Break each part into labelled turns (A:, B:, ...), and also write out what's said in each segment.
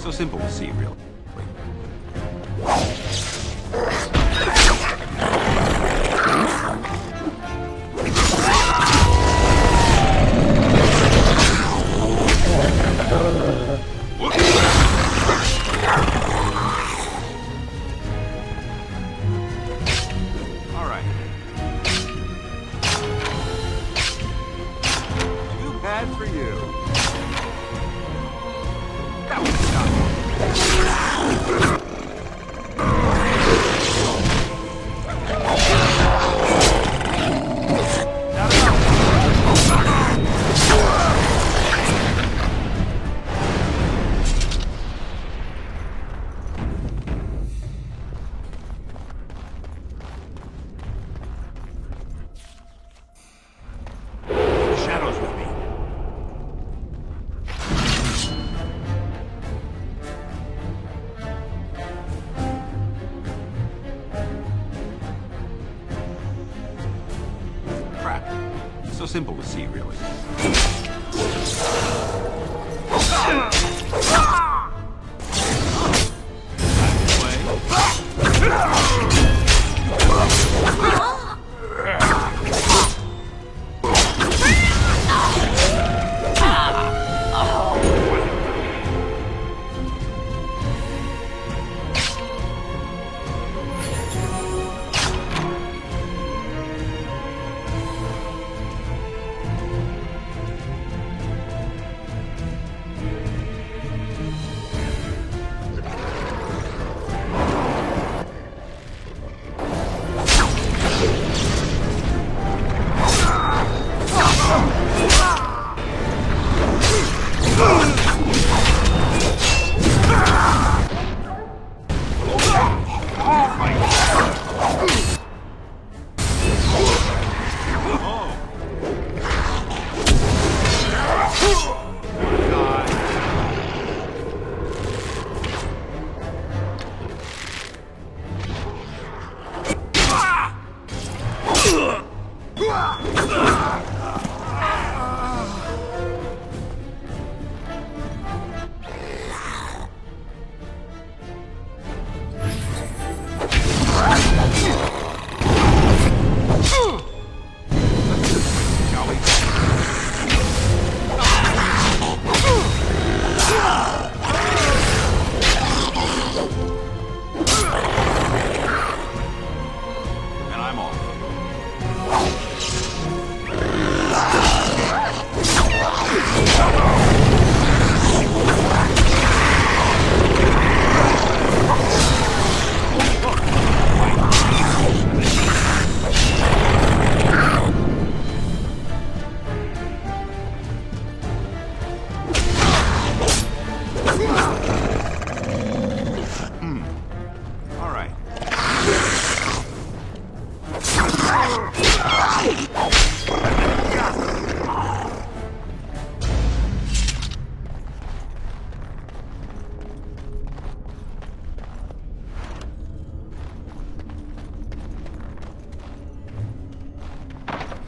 A: So simple to see, really. All right. Too bad for you. That was so simple to see, really.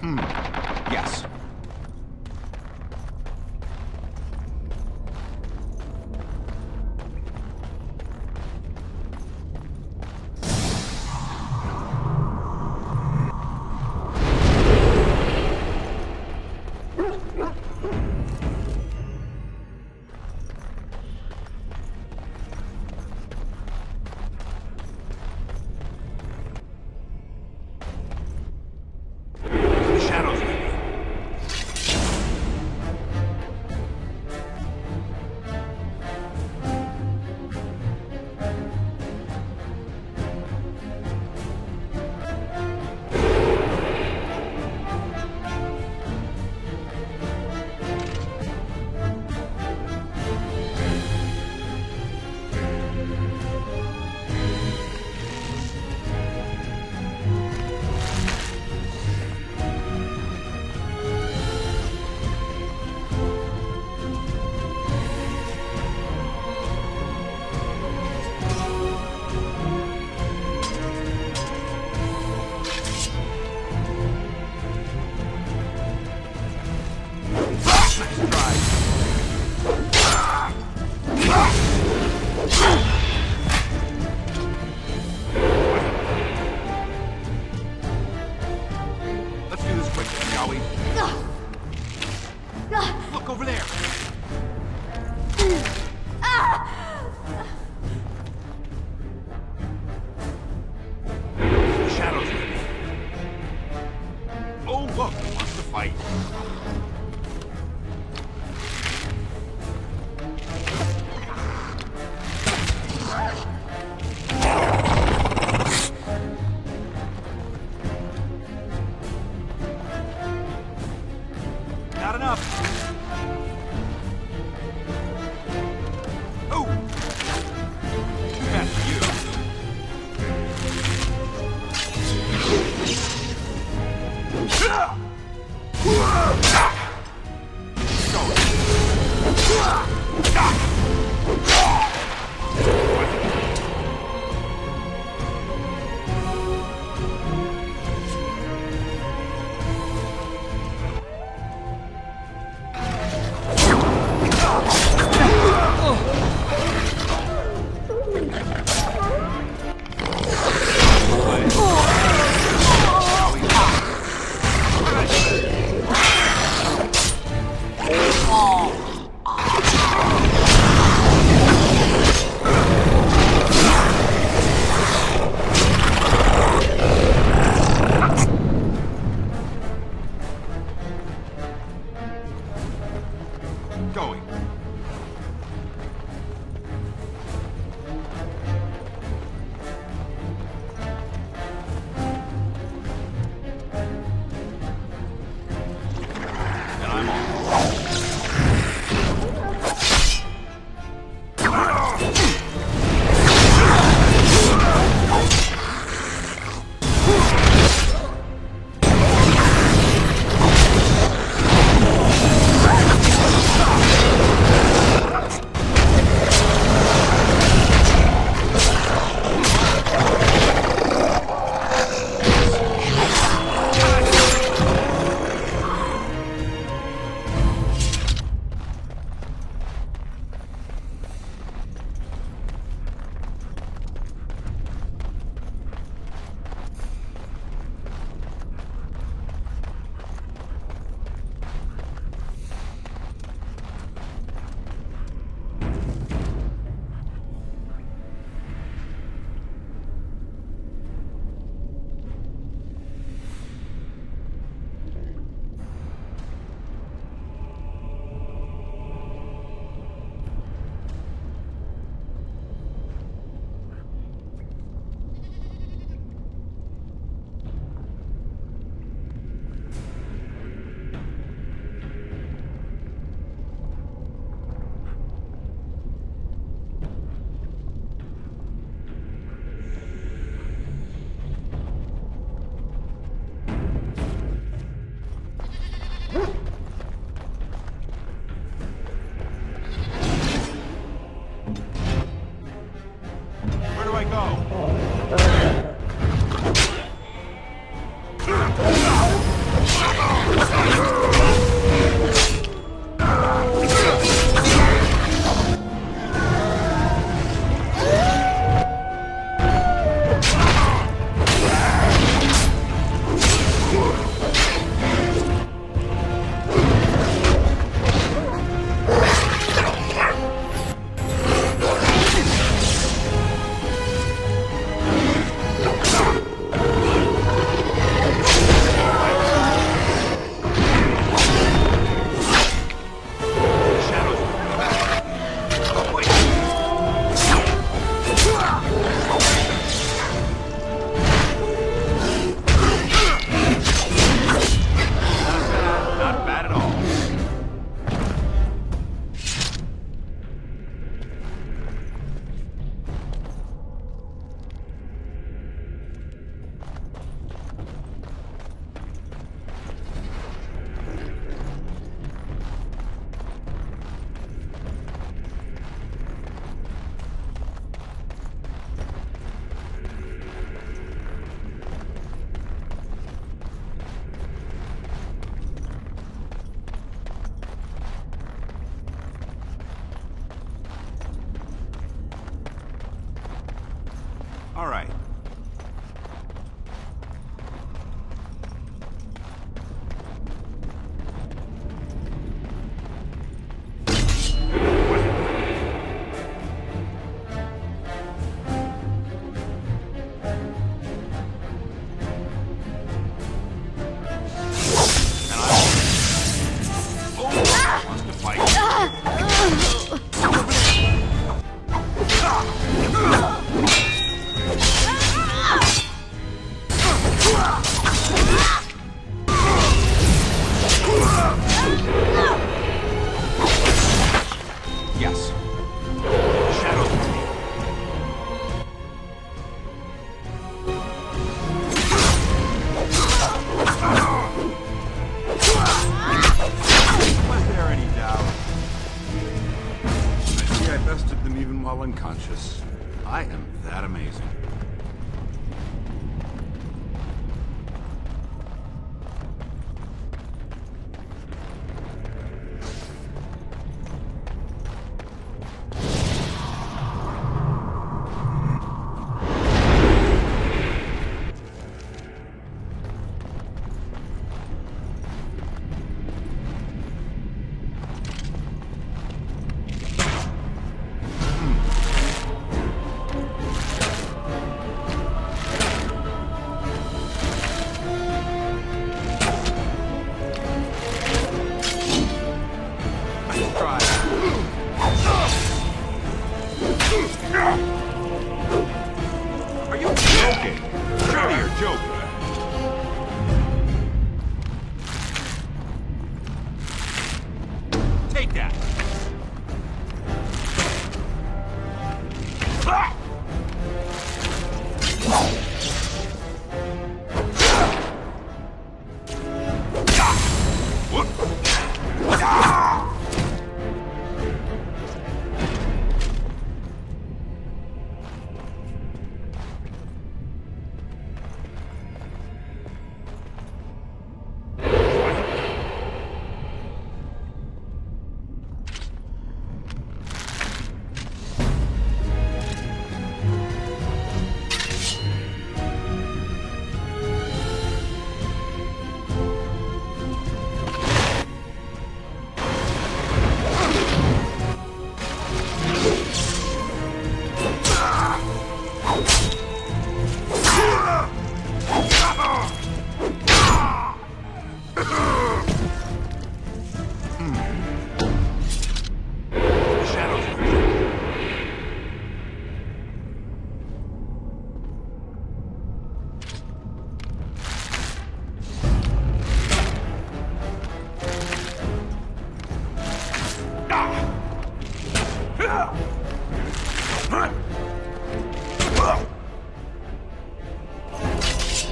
A: Yes. All right. Unconscious. I am that amazing. Are you joking? Surely you're joking. Take that.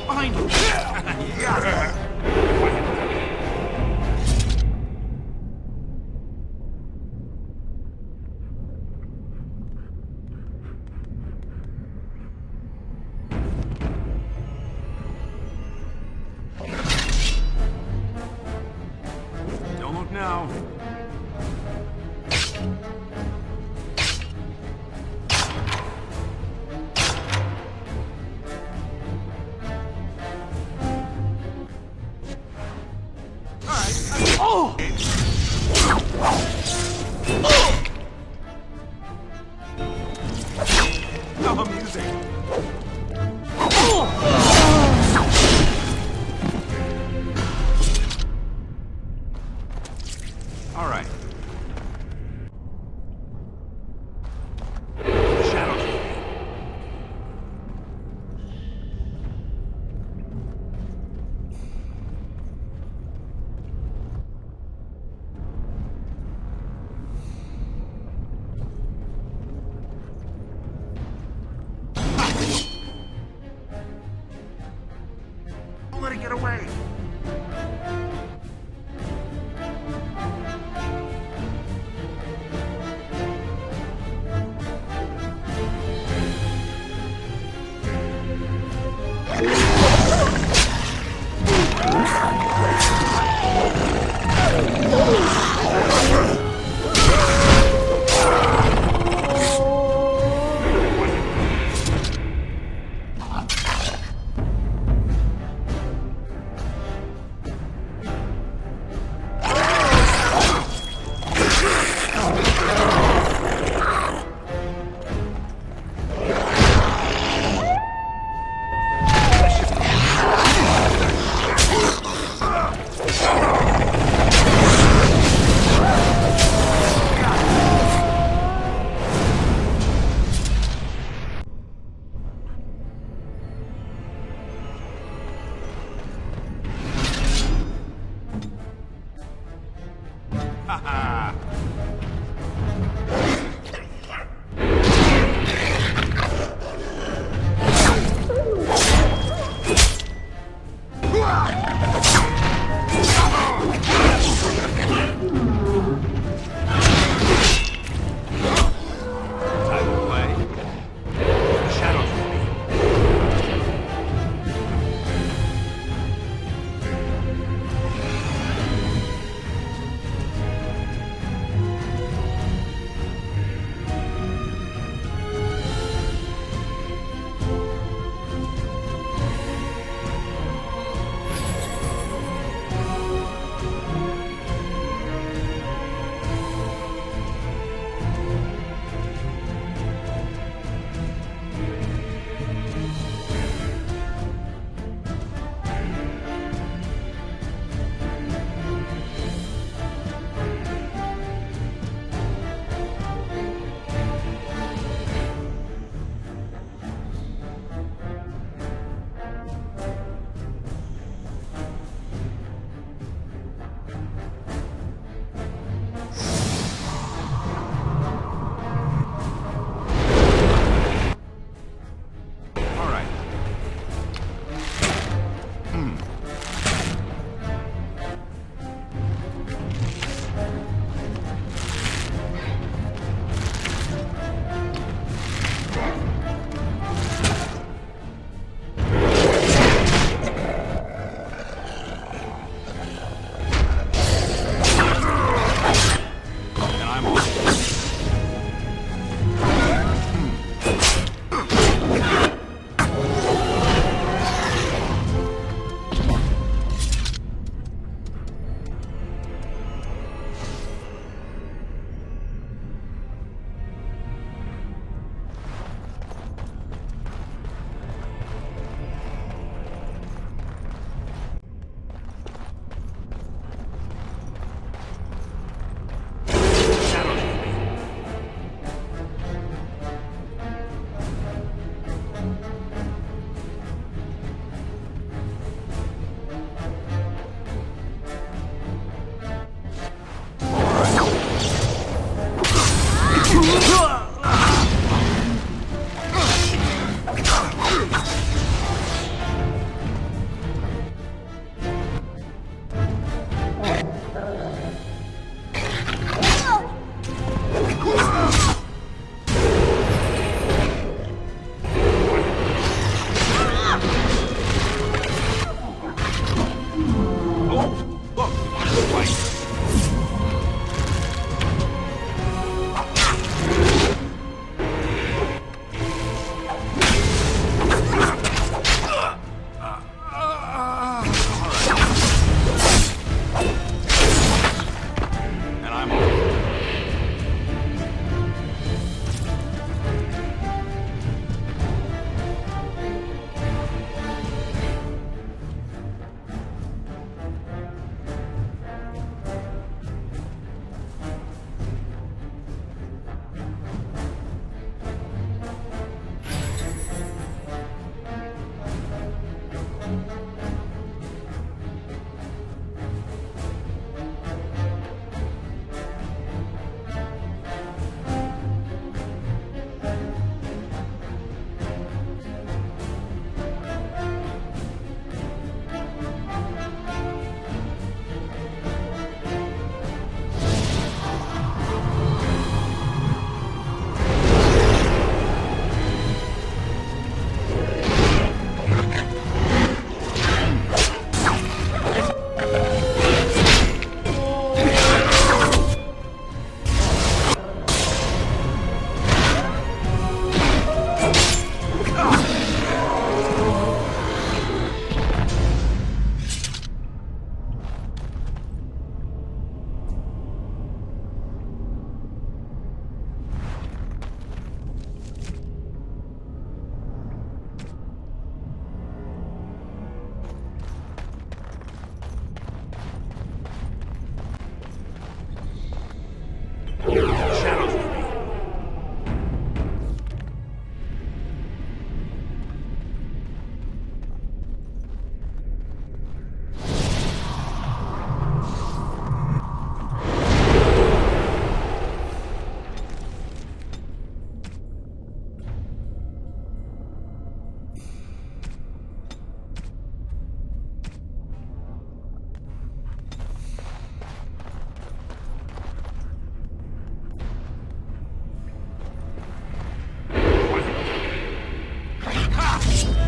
A: Behind you! Don't look now. Oh! How amusing. All right. Shadows. Don't let it get away.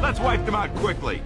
A: Let's wipe them out quickly.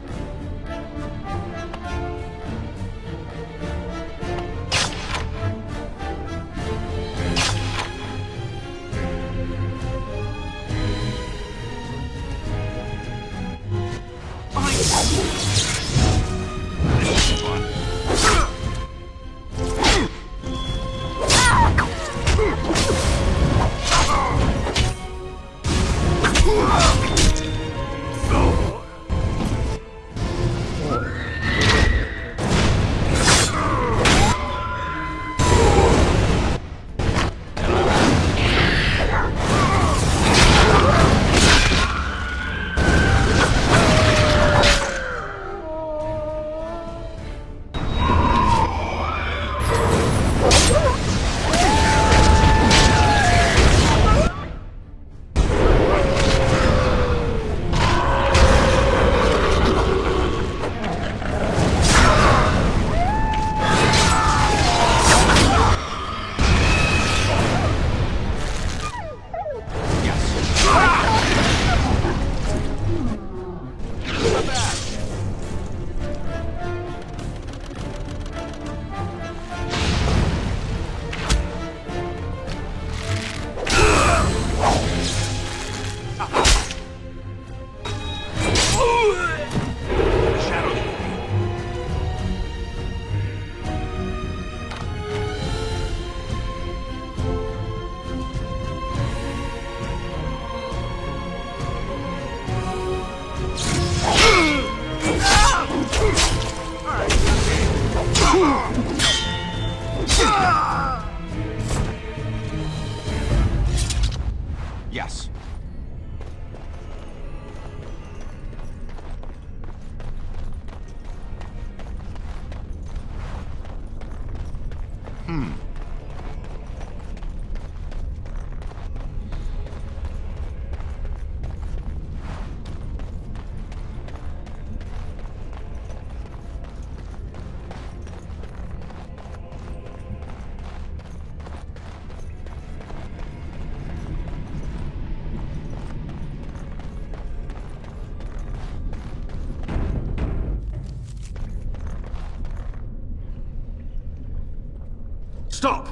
A: Yes.
B: Stop!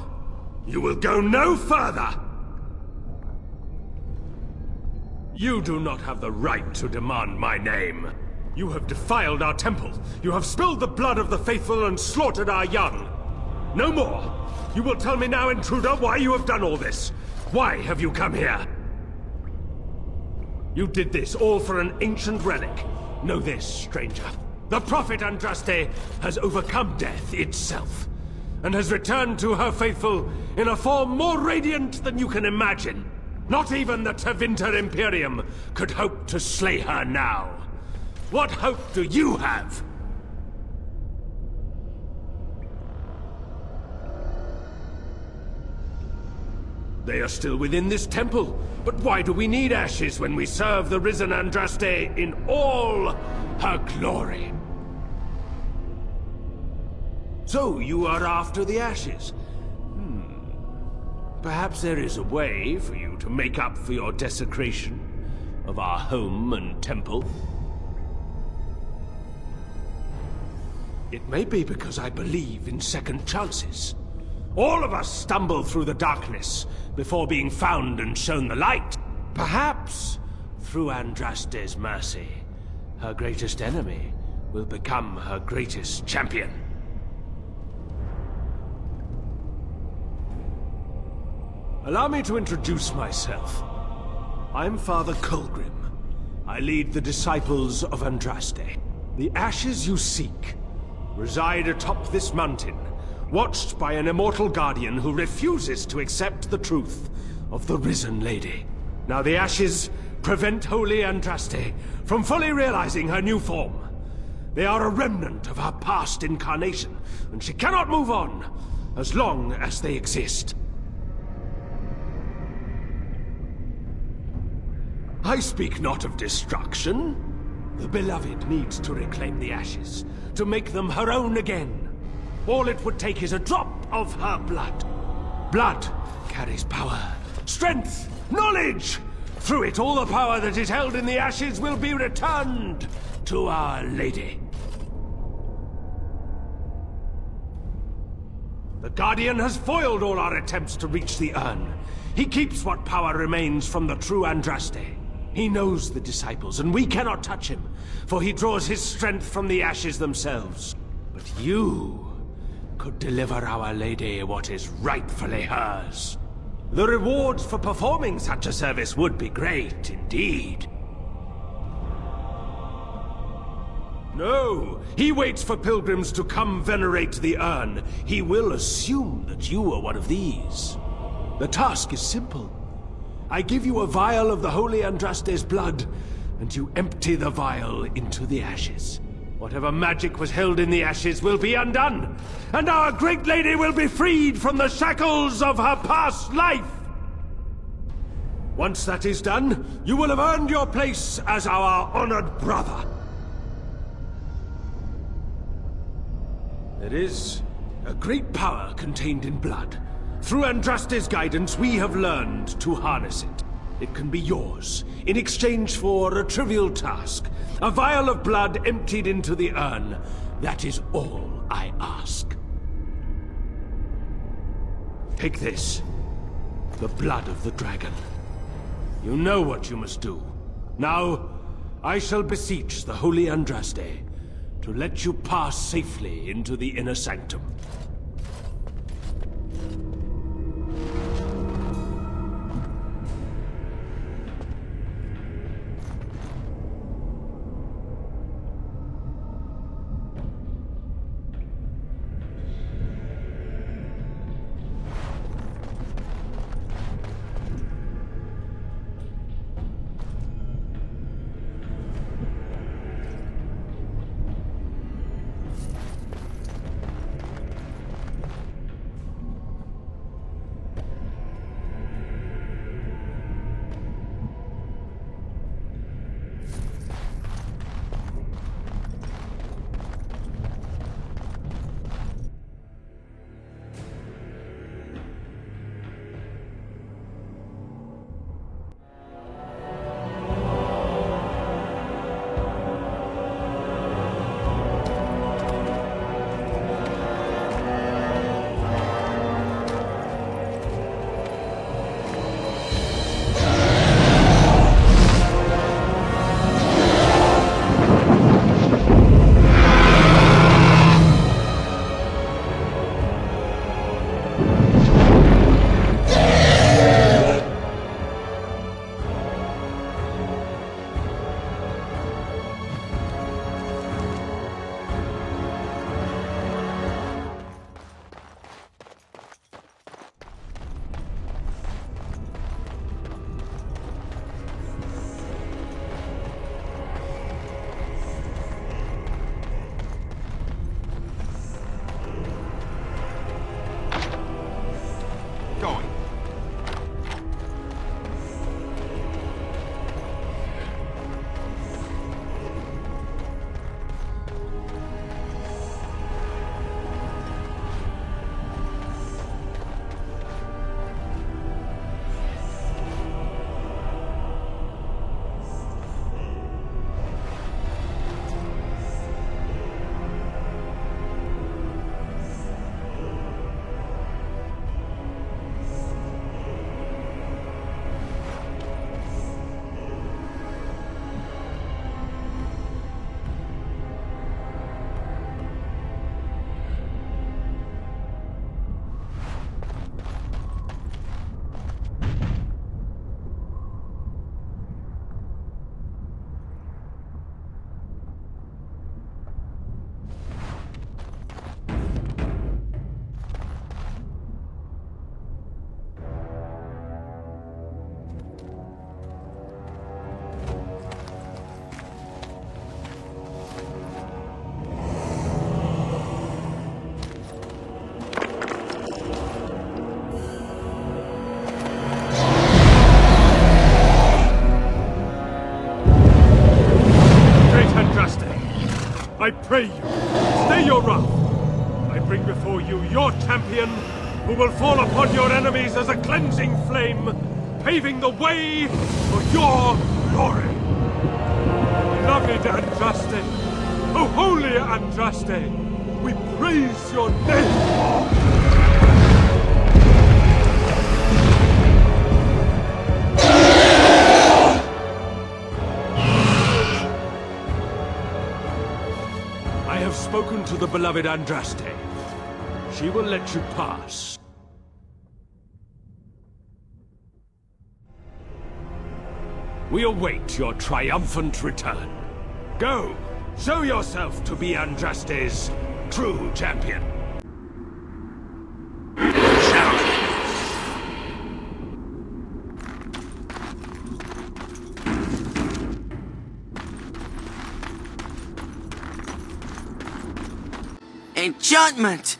B: You will go no further! You do not have the right to demand my name. You have defiled our temple. You have spilled the blood of the faithful and slaughtered our young. No more! You will tell me now, intruder, why you have done all this. Why have you come here? You did this all for an ancient relic. Know this, stranger. The prophet Andraste has overcome death itself, and has returned to her faithful in a form more radiant than you can imagine. Not even the Tevinter Imperium could hope to slay her now. What hope do you have? They are still within this temple, but why do we need ashes when we serve the risen Andraste in all her glory? So, you are after the ashes? Perhaps there is a way for you to make up for your desecration of our home and temple. It may be because I believe in second chances. All of us stumble through the darkness before being found and shown the light. Perhaps, through Andraste's mercy, her greatest enemy will become her greatest champion. Allow me to introduce myself. I'm Father Kolgrim. I lead the disciples of Andraste. The ashes you seek reside atop this mountain, watched by an immortal guardian who refuses to accept the truth of the risen lady. Now the ashes prevent Holy Andraste from fully realizing her new form. They are a remnant of her past incarnation, and she cannot move on as long as they exist. I speak not of destruction. The beloved needs to reclaim the ashes, to make them her own again. All it would take is a drop of her blood. Blood carries power, strength, knowledge, Through it, all the power that is held in the ashes will be returned to Our Lady. The Guardian has foiled all our attempts to reach the urn. He keeps what power remains from the true Andraste. He knows the disciples, and we cannot touch him, for he draws his strength from the ashes themselves. But you could deliver Our Lady what is rightfully hers. The rewards for performing such a service would be great indeed. No, he waits for pilgrims to come venerate the urn. He will assume that you are one of these. The task is simple. I give you a vial of the holy Andraste's blood, and you empty the vial into the ashes. Whatever magic was held in the ashes will be undone, and our great lady will be freed from the shackles of her past life! Once that is done, you will have earned your place as our honored brother. There is a great power contained in blood. Through Andraste's guidance, we have learned to harness it. It can be yours, in exchange for a trivial task. A vial of blood emptied into the urn. That is all I ask. Take this. The blood of the dragon. You know what you must do. Now, I shall beseech the holy Andraste to let you pass safely into the inner sanctum.
A: I pray you, stay your wrath. I bring before you your champion, who will fall upon your enemies as a cleansing flame, paving the way for your glory. Beloved Andraste, oh holy Andraste, we praise your name.
B: I have spoken to the beloved Andraste. She will let you pass. We await your triumphant return. Go! Show yourself to be Andraste's true champion.
C: Enchantment!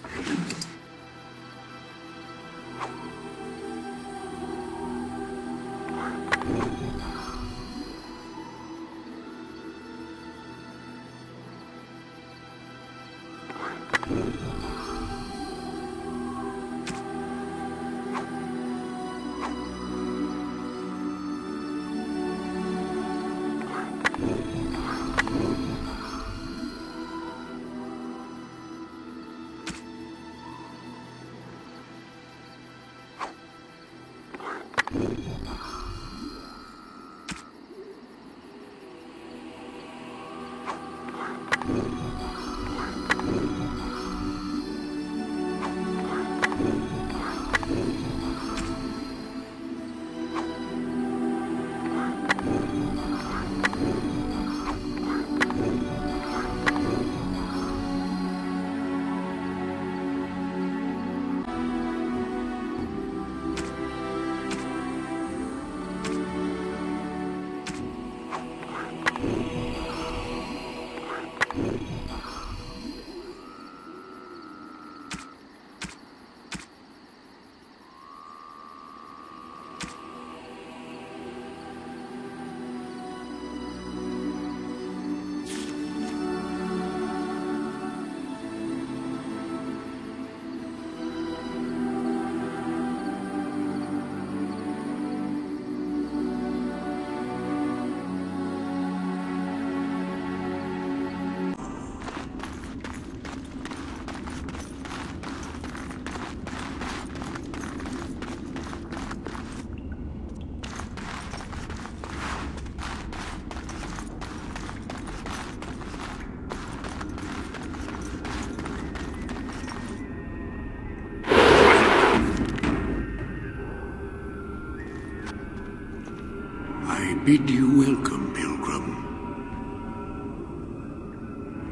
D: I bid you welcome, Pilgrim.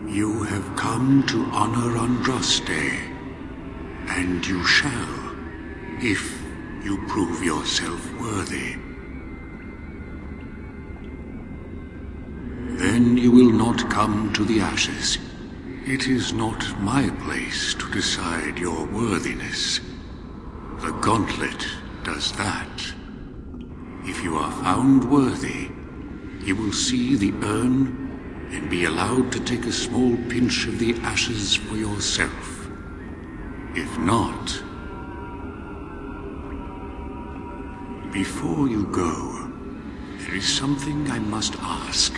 D: You have come to honor Andraste, and you shall, if you prove yourself worthy. Then you will not come to the ashes. It is not my place to decide your worthiness. The gauntlet does that. If you are found worthy, you will see the urn and be allowed to take a small pinch of the ashes for yourself. If not... Before you go, there is something I must ask.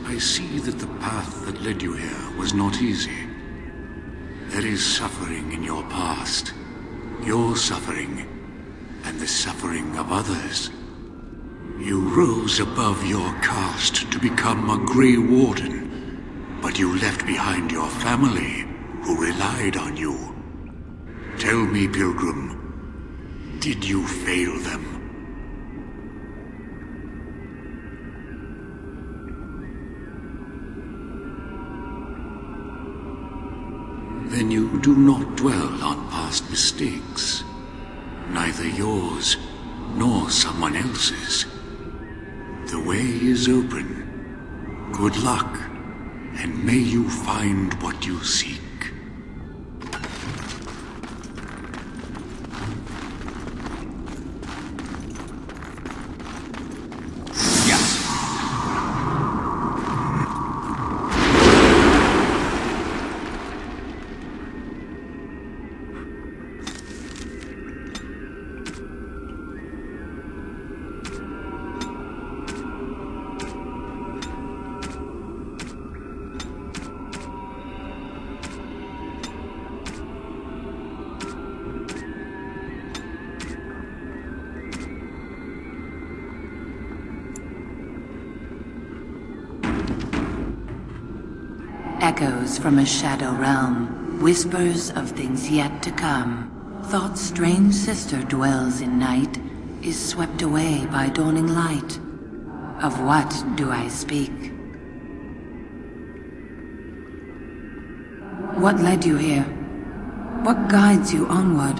D: I see that the path that led you here was not easy. There is suffering in your past. Your suffering, and the suffering of others. You rose above your caste to become a Grey Warden, but you left behind your family, who relied on you. Tell me, Pilgrim, did you fail them? Then you do not dwell on past mistakes. Neither yours, nor someone else's. The way is open. Good luck, and may you find what you seek.
C: Echoes from a shadow realm, whispers of things yet to come. Thought's strange sister dwells in night, is swept away by dawning light. Of what do I speak? What led you here? What guides you onward?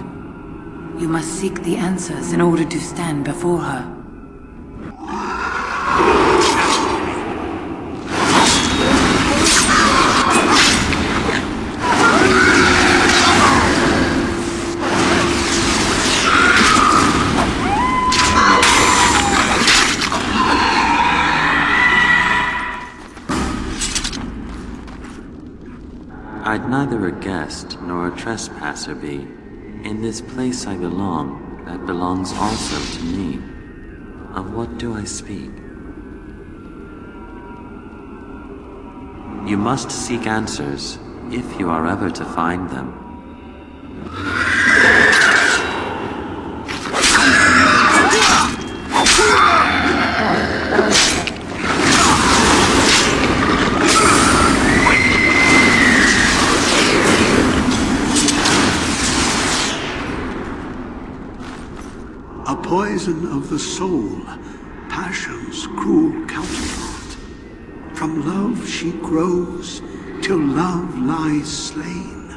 C: You must seek the answers in order to stand before her.
E: I'd neither a guest nor a trespasser be. In this place I belong, that belongs also to me. Of what do I speak? You must seek answers, if you are ever to find them.
D: A poison of the soul, passion's cruel counterpart. From love she grows, till love lies slain.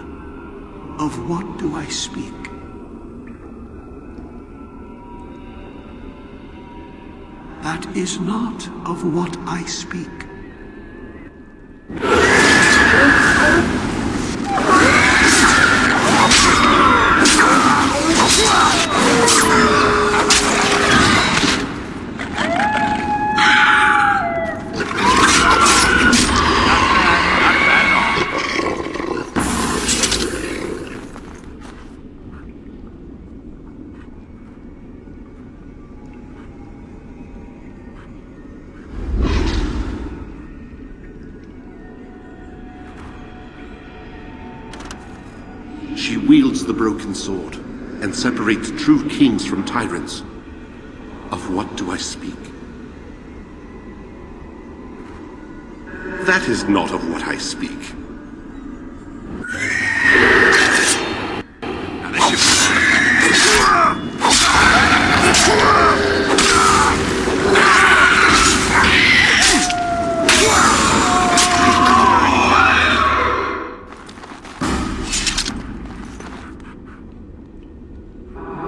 D: Of what do I speak? That is not of what I speak.
F: She wields the broken sword, and separates true kings from tyrants. Of what do I speak? That is not of what I speak.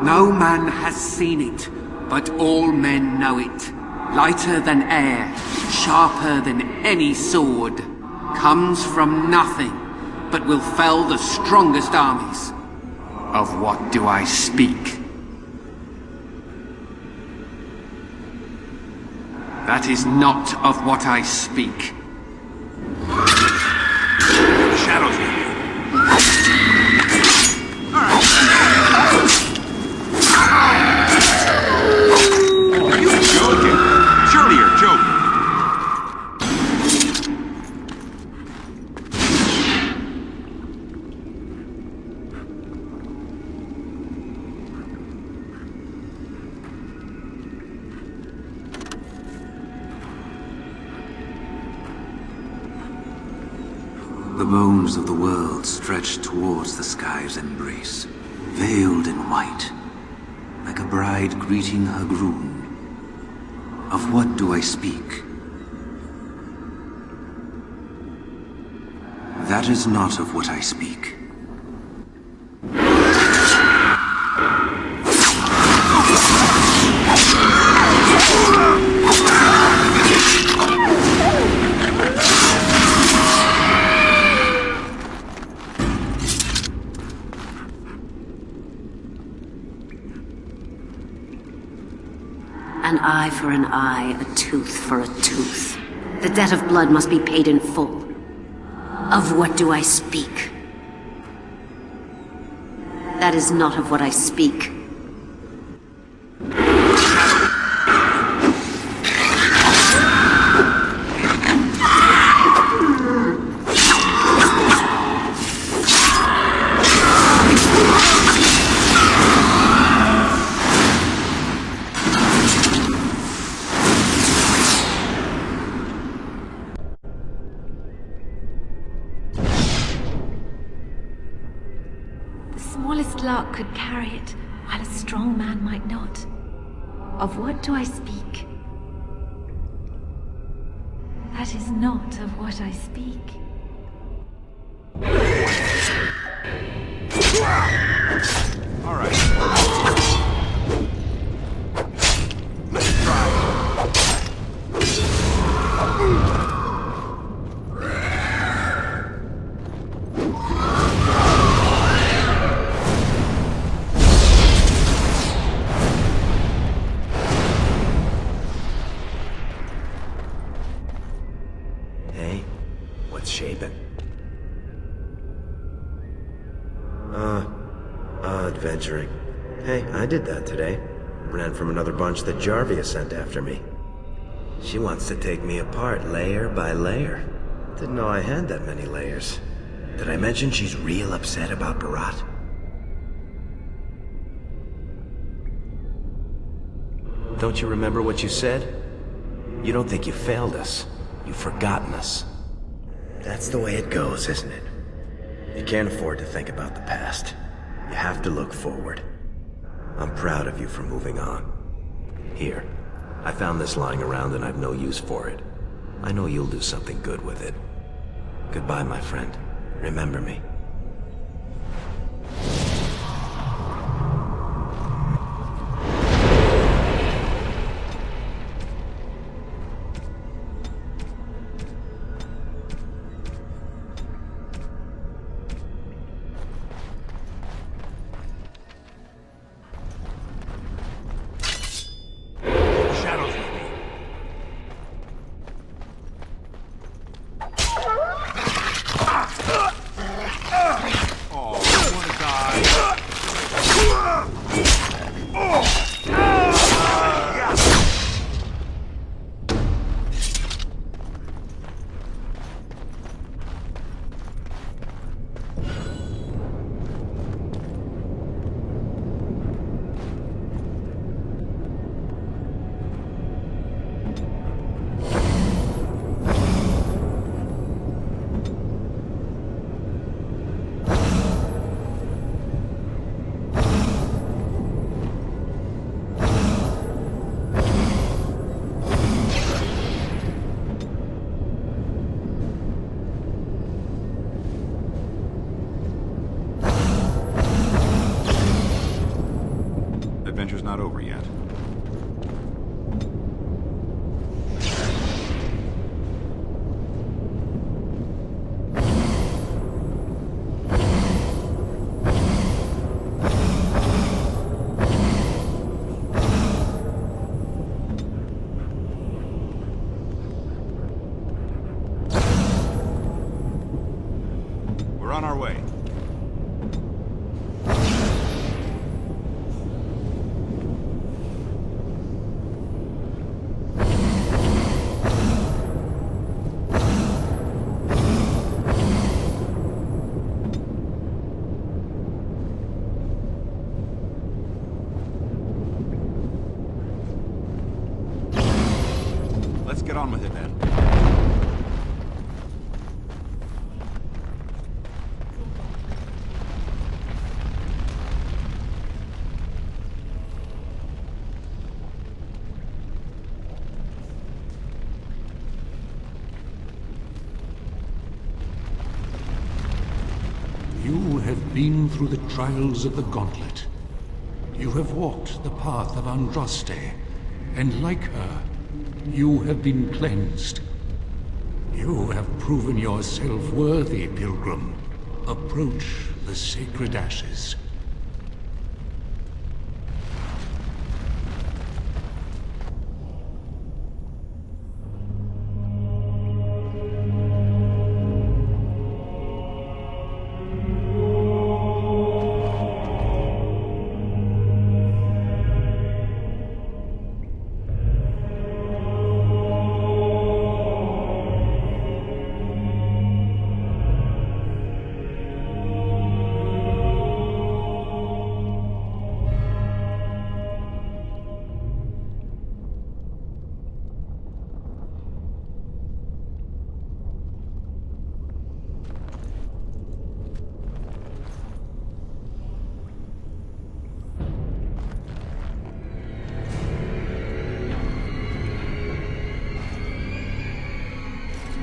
G: No man has seen it, but all men know it. Lighter than air, sharper than any sword. Comes from nothing, but will fell the strongest armies. Of what do I speak? That is not of what I speak.
F: The shadows are here. Are you joking? Surely you're joking.
D: The bones of the world stretch towards the sky's embrace, veiled in white, like a bride greeting her groom. Of what do I speak? That is not of what I speak.
H: An eye for an eye, a tooth for a tooth. The debt of blood must be paid in full. Of what do I speak? That is not of what I speak.
I: vast lark could carry it, while a strong man might not. Of what do I speak? That is not of what I speak.
B: All right. Let's try.
J: Hey, what's shaping? Adventuring. Hey, I did that today. Ran from another bunch that Jarvia sent after me. She wants to take me apart layer by layer. Didn't know I had that many layers. Did I mention she's real upset about Barat? Don't you remember what you said? You don't think you failed us. You've forgotten us. That's the way it goes, isn't it? You can't afford to think about the past. You have to look forward. I'm proud of you for moving on. Here, I found this lying around and I've no use for it. I know you'll do something good with it. Goodbye, my friend. Remember me.
A: Adventure's not over yet. We're on our way. Let's get on with it then.
D: You have been through the trials of the Gauntlet. You have walked the path of Andraste, and like her, you have been cleansed. You have proven yourself worthy, Pilgrim. Approach the sacred ashes.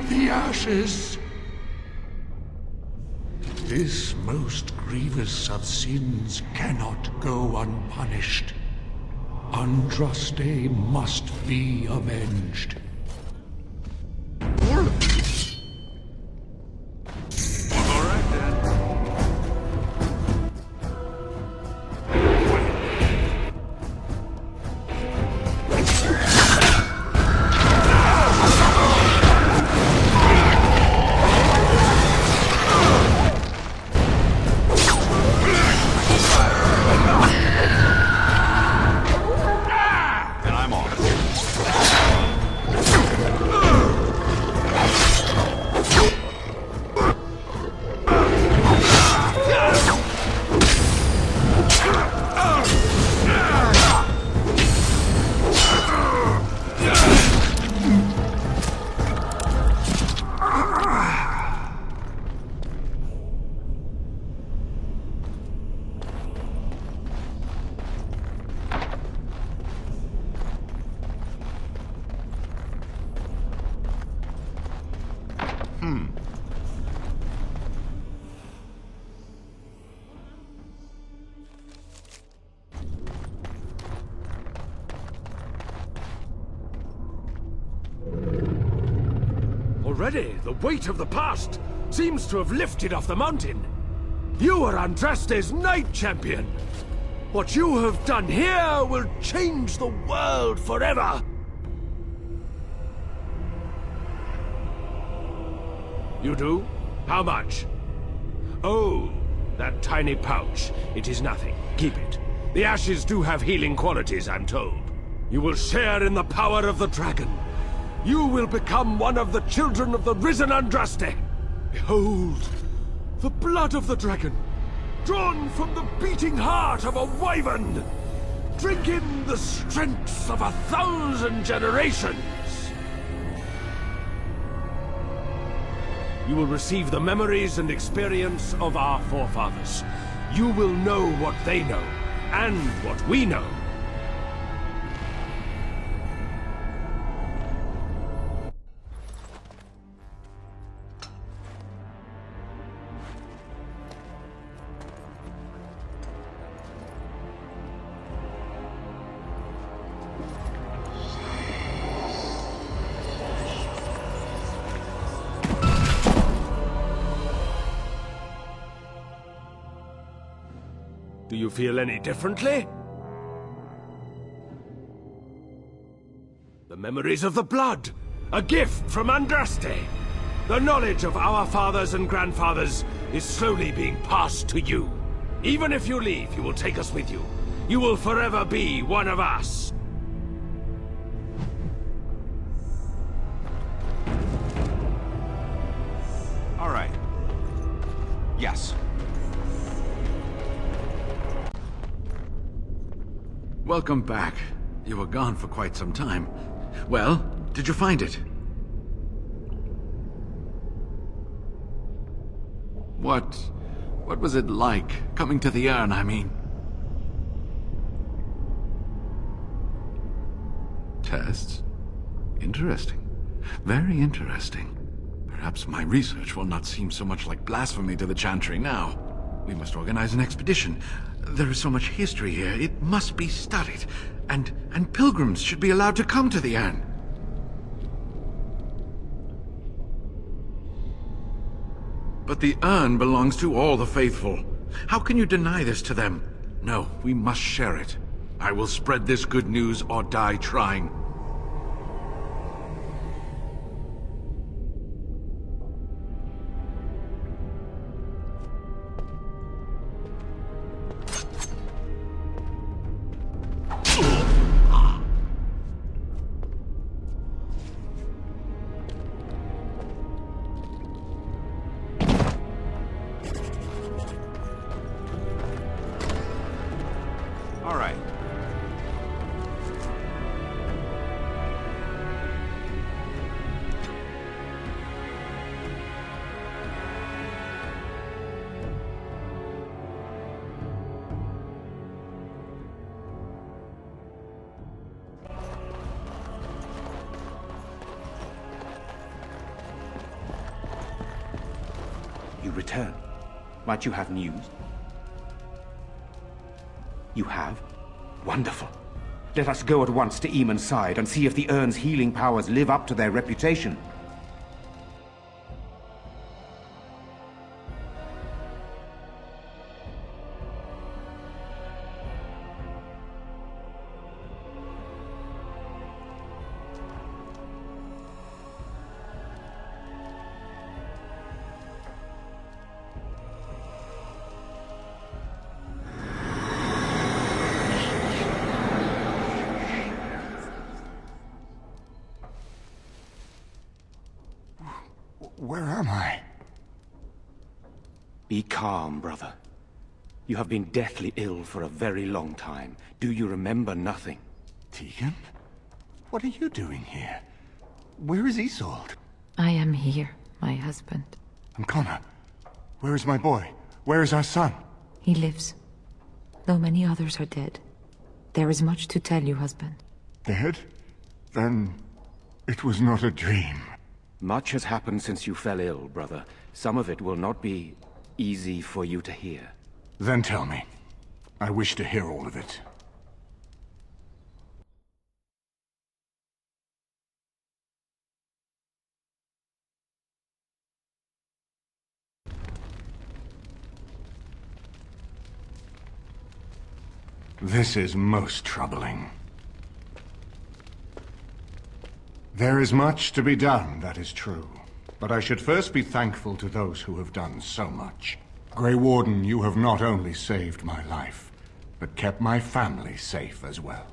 D: The ashes! This most grievous of sins cannot go unpunished. Andraste must be avenged.
B: Already, the weight of the past seems to have lifted off the mountain. You are Andraste's Knight Champion. What you have done here will change the world forever. You do? How much? Oh, that tiny pouch. It is nothing. Keep it. The ashes do have healing qualities, I'm told. You will share in the power of the dragon. You will become one of the children of the risen Andraste. Behold, the blood of the dragon, drawn from the beating heart of a wyvern. Drink in the strength of 1,000 generations. You will receive the memories and experience of our forefathers. You will know what they know, and what we know. Do you feel any differently? The memories of the blood! A gift from Andraste! The knowledge of our fathers and grandfathers is slowly being passed to you. Even if you leave, you will take us with you. You will forever be one of us.
K: All right. Yes.
L: Welcome back. You were gone for quite some time. Well, did you find it? What was it like, coming to the urn, I mean? Tests? Interesting. Very interesting. Perhaps my research will not seem so much like blasphemy to the Chantry now. We must organize an expedition. There is so much history here, it must be studied. And pilgrims should be allowed to come to the urn. But the urn belongs to all the faithful. How can you deny this to them? No, we must share it. I will spread this good news or die trying.
M: You return. Might you have news? You have? Wonderful. Let us go at once to Eamon's side and see if the urn's healing powers live up to their reputation.
N: Where am I?
M: Be calm, brother. You have been deathly ill for a very long time. Do you remember nothing?
N: Tegan? What are you doing here? Where is Isolde?
I: I am here, my husband.
N: And Connor? Where is my boy? Where is our son?
I: He lives. Though many others are dead. There is much to tell you, husband.
N: Dead? Then it was not a dream.
M: Much has happened since you fell ill, brother. Some of it will not be easy for you to hear.
N: Then tell me. I wish to hear all of it. This is most troubling. There is much to be done, that is true. But I should first be thankful to those who have done so much. Grey Warden, you have not only saved my life, but kept my family safe as well.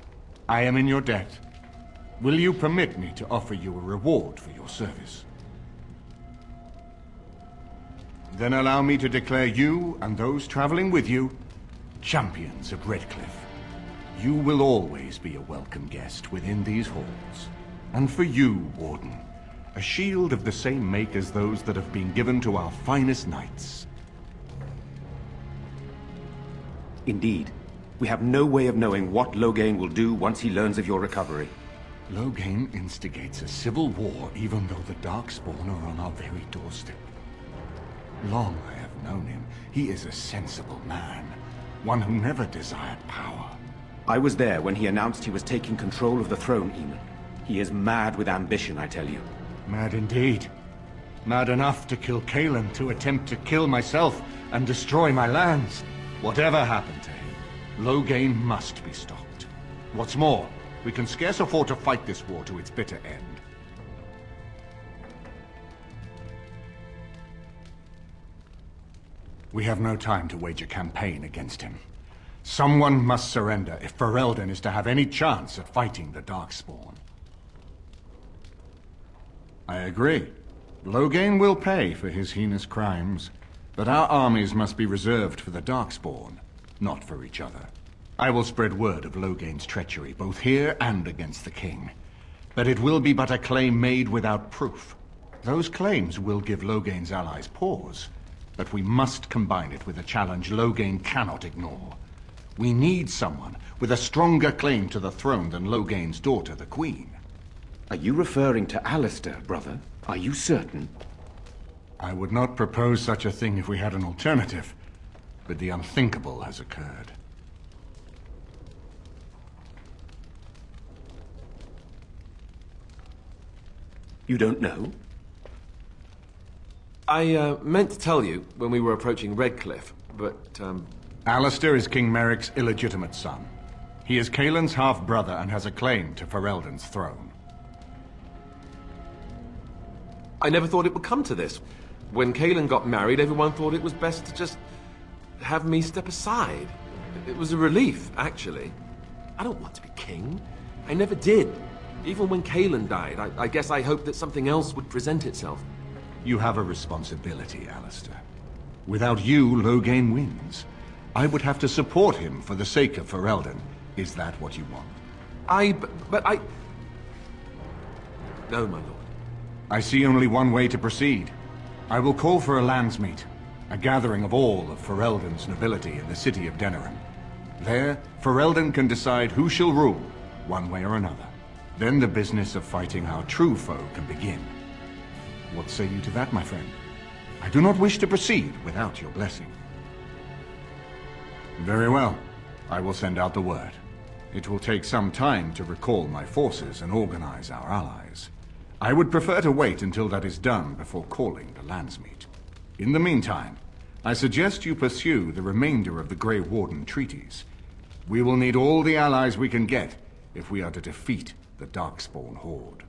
N: I am in your debt. Will you permit me to offer you a reward for your service? Then allow me to declare you and those traveling with you champions of Redcliffe. You will always be a welcome guest within these halls. And for you, Warden, a shield of the same make as those that have been given to our finest knights.
M: Indeed. We have no way of knowing what Loghain will do once he learns of your recovery.
N: Loghain instigates a civil war even though the Darkspawn are on our very doorstep. Long I have known him. He is a sensible man, one who never desired power.
M: I was there when he announced he was taking control of the throne, Eamon. He is mad with ambition, I tell you.
N: Mad indeed. Mad enough to kill Kaelan, to attempt to kill myself and destroy my lands. Whatever happened to him, Loghain must be stopped. What's more, we can scarce afford to fight this war to its bitter end. We have no time to wage a campaign against him. Someone must surrender if Ferelden is to have any chance at fighting the Darkspawn. I agree. Loghain will pay for his heinous crimes, but our armies must be reserved for the Darkspawn, not for each other. I will spread word of Loghain's treachery, both here and against the king. But it will be but a claim made without proof. Those claims will give Loghain's allies pause, but we must combine it with a challenge Loghain cannot ignore. We need someone with a stronger claim to the throne than Loghain's daughter, the Queen.
M: Are you referring to Alistair, brother? Are you certain?
N: I would not propose such a thing if we had an alternative, but the unthinkable has occurred.
M: You don't know?
B: I meant to tell you when we were approaching Redcliffe, but,
N: Alistair is King Merrick's illegitimate son. He is Kaelan's half-brother and has a claim to Ferelden's throne.
B: I never thought it would come to this. When Kaelan got married, everyone thought it was best to just have me step aside. It was a relief, actually. I don't want to be king. I never did. Even when Kaelan died, I guess I hoped that something else would present itself.
N: You have a responsibility, Alistair. Without you, Loghain wins. I would have to support him for the sake of Ferelden. Is that what you want?
B: But I... No, my lord.
N: I see only one way to proceed. I will call for a landsmeet, a gathering of all of Ferelden's nobility in the city of Denerim. There, Ferelden can decide who shall rule, one way or another. Then the business of fighting our true foe can begin. What say you to that, my friend? I do not wish to proceed without your blessing. Very well. I will send out the word. It will take some time to recall my forces and organize our allies. I would prefer to wait until that is done before calling the Landsmeet. In the meantime, I suggest you pursue the remainder of the Grey Warden treaties. We will need all the allies we can get if we are to defeat the Darkspawn Horde.